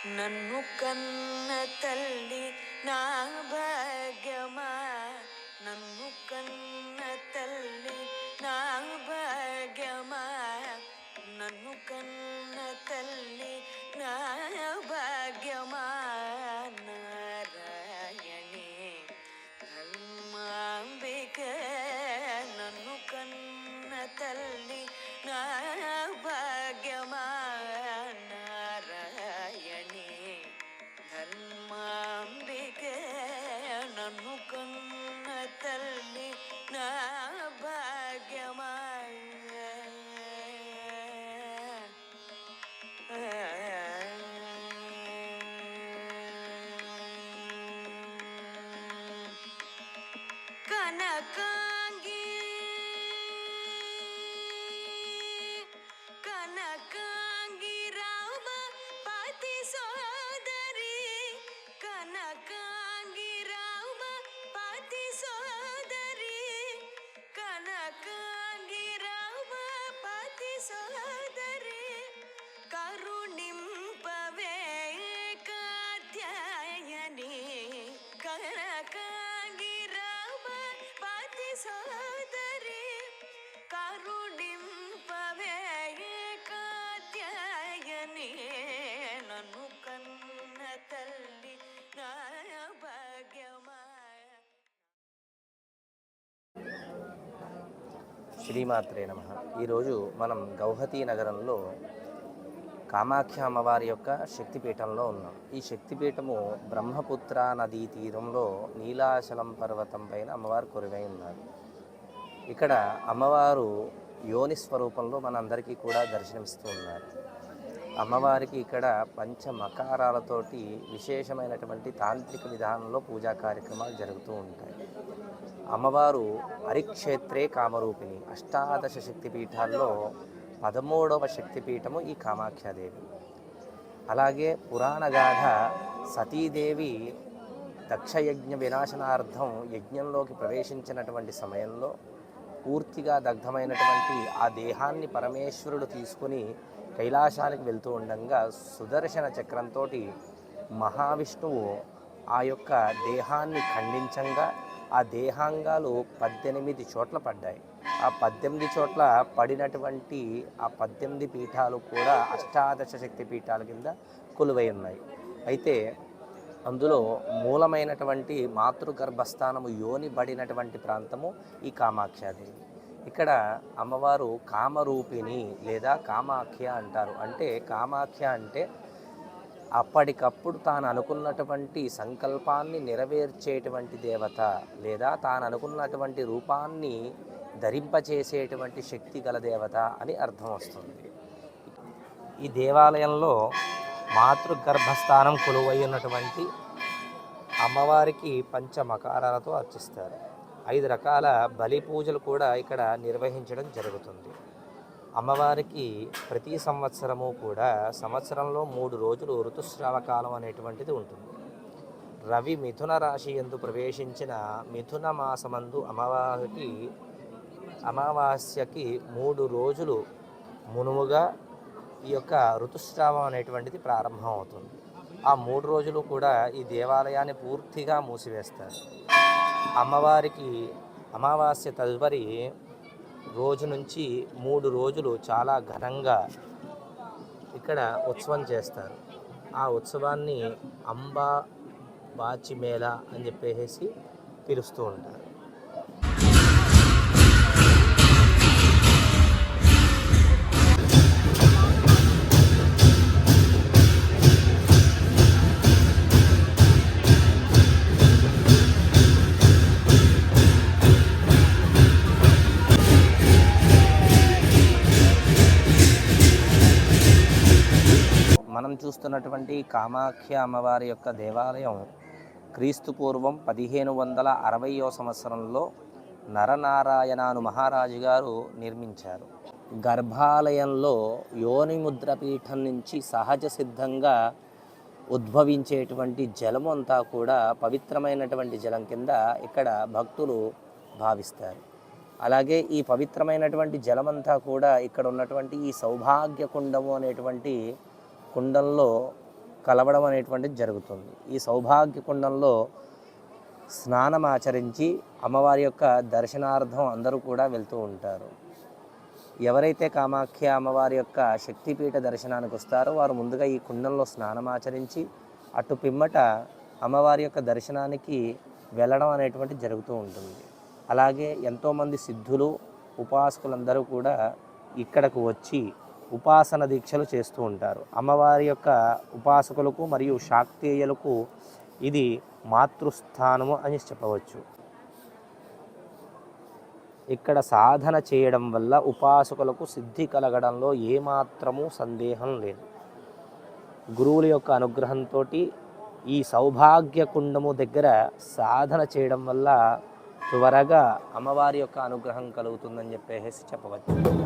నన్ను కన్న తల్లి నా భాగ్యమా, నన్ను కన్న తల్లి నా భాగ్యమా, నన్ను కన్న తల్లి నా భాగ్యమా. నారాయణి ధర్మాంబిక నన్ను కన్న తల్లి నా భాగ్యమా. నారాయణి ధర్మాంబిక నన్ను కన్న తల్లి నా భాగ్యమా. కనకాంగి కనకాంగి రామ పతి సోదరి, కనకాంగి రామ పతి సోదరి, కనకాంగి రామ పతి సోదరి, కరుణింపవే కాత్యాయని, కనకాంగి రామ పతి సోదరి, కరుణింపవే కాత్యాయని, నన్ను కన్న తల్లి నా భాగ్యమా. శ్రీమాత్రే నమః. ఈరోజు మనం గౌహతి నగరంలో కామాఖ్య అమ్మవారి యొక్క శక్తిపీఠంలో ఉన్నాం. ఈ శక్తిపీఠము బ్రహ్మపుత్ర నదీ తీరంలో నీలాచలం పర్వతం పైన అమ్మవారు కొలువై ఉన్నారు. ఇక్కడ అమ్మవారు యోని స్వరూపంలో మనందరికీ కూడా దర్శనమిస్తూ ఉన్నారు. అమ్మవారికి ఇక్కడ పంచమకారాలతోటి విశేషమైనటువంటి తాంత్రిక విధానంలో పూజా కార్యక్రమాలు జరుగుతూ ఉంటాయి. అమ్మవారు హరిక్షేత్రే కామరూపిణి. అష్టాదశ శక్తిపీఠాల్లో 13వ శక్తిపీఠము ఈ కామాఖ్యాదేవి. అలాగే పురాణగాథ సతీదేవి దక్షయజ్ఞ వినాశనార్థం యజ్ఞంలోకి ప్రవేశించినటువంటి సమయంలో పూర్తిగా దగ్ధమైనటువంటి ఆ దేహాన్ని పరమేశ్వరుడు తీసుకుని కైలాసానికి వెళ్తూ ఉండగా సుదర్శన చక్రంతో మహావిష్ణువు ఆ యొక్క దేహాన్ని ఖండించంగా ఆ దేహాంగాలు 18 చోట్ల పడ్డాయి. ఆ 18 చోట్ల పడినటువంటి ఆ 18 పీఠాలు కూడా అష్టాదశ శక్తి పీఠాల కింద కొలువై ఉన్నాయి. అయితే అందులో మూలమైనటువంటి మాతృగర్భస్థానము యోని పడినటువంటి ప్రాంతము ఈ కామాఖ్యాదేవి. ఇక్కడ అమ్మవారు కామరూపిణి లేదా కామాఖ్య అంటారు. అంటే కామాఖ్య అంటే అప్పటికప్పుడు తాను అనుకున్నటువంటి సంకల్పాన్ని నెరవేర్చేటువంటి దేవత, లేదా తాను అనుకున్నటువంటి రూపాన్ని ధరింపచేసేటువంటి శక్తి గల దేవత అని అర్థం వస్తుంది. ఈ దేవాలయంలో మాతృగర్భస్థానం కొలువై ఉన్నటువంటి అమ్మవారికి పంచమకారాలతో అర్చిస్తారు. 5 రకాల బలి పూజలు కూడా ఇక్కడ నిర్వహించడం జరుగుతుంది. అమ్మవారికి ప్రతి సంవత్సరము కూడా సంవత్సరంలో 3 రోజులు ఋతుస్రావ కాలం అనేటువంటిది ఉంటుంది. రవి మిథున రాశి యందు ప్రవేశించిన మిథున మాసమందు అమావాస్యకి 3 రోజులు మునుముగా ఈ యొక్క ఋతుస్రావం అనేటువంటిది ప్రారంభం అవుతుంది. ఆ 3 రోజులు కూడా ఈ దేవాలయాన్ని పూర్తిగా మూసివేస్తారు. అమ్మవారికి అమావాస్య తదుపరి రోజు నుంచి 3 రోజులు చాలా ఘనంగా ఇక్కడ ఉత్సవం చేస్తారు. ఆ ఉత్సవాన్ని అంబా బాచిమేళ అని చెప్పేసి పిలుస్తూ ఉంటారు. మనం చూస్తున్నటువంటి కామాఖ్య అమ్మవారి యొక్క దేవాలయం క్రీస్తు పూర్వం 1560వ సంవత్సరంలో నరనారాయణాను మహారాజు గారు నిర్మించారు. గర్భాలయంలో యోనిముద్ర పీఠం నుంచి సహజ సిద్ధంగా ఉద్భవించేటువంటి జలము అంతా కూడా పవిత్రమైనటువంటి జలం కింద ఇక్కడ భక్తులు భావిస్తారు. అలాగే ఈ పవిత్రమైనటువంటి జలమంతా కూడా ఇక్కడ ఉన్నటువంటి ఈ సౌభాగ్య కుండము అనేటువంటి కుండంలో కలవడం అనేటువంటిది జరుగుతుంది. ఈ సౌభాగ్య కుండంలో స్నానం ఆచరించి అమ్మవారి యొక్క దర్శనార్థం అందరూ కూడా వెళ్తూ ఉంటారు. ఎవరైతే కామాఖ్య అమ్మవారి యొక్క శక్తిపీఠ దర్శనానికి వస్తారో వారు ముందుగా ఈ కుండంలో స్నానం ఆచరించి అటు పిమ్మట అమ్మవారి యొక్క దర్శనానికి వెళ్ళడం అనేటువంటి జరుగుతూ ఉంటుంది. అలాగే ఎంతోమంది సిద్ధులు ఉపాసకులందరూ కూడా ఇక్కడకు వచ్చి ఉపాసన దీక్షలు చేస్తూ ఉంటారు. అమ్మవారి యొక్క ఉపాసకులకు మరియు శాక్తేయులకు ఇది మాతృస్థానము అని చెప్పవచ్చు. ఇక్కడ సాధన చేయడం వల్ల ఉపాసకులకు సిద్ధి కలగడంలో ఏమాత్రము సందేహం లేదు. గురువుల యొక్క అనుగ్రహంతో ఈ సౌభాగ్య కుండము దగ్గర సాధన చేయడం వల్ల త్వరగా అమ్మవారి యొక్క అనుగ్రహం కలుగుతుందని చెప్పేసి చెప్పవచ్చు.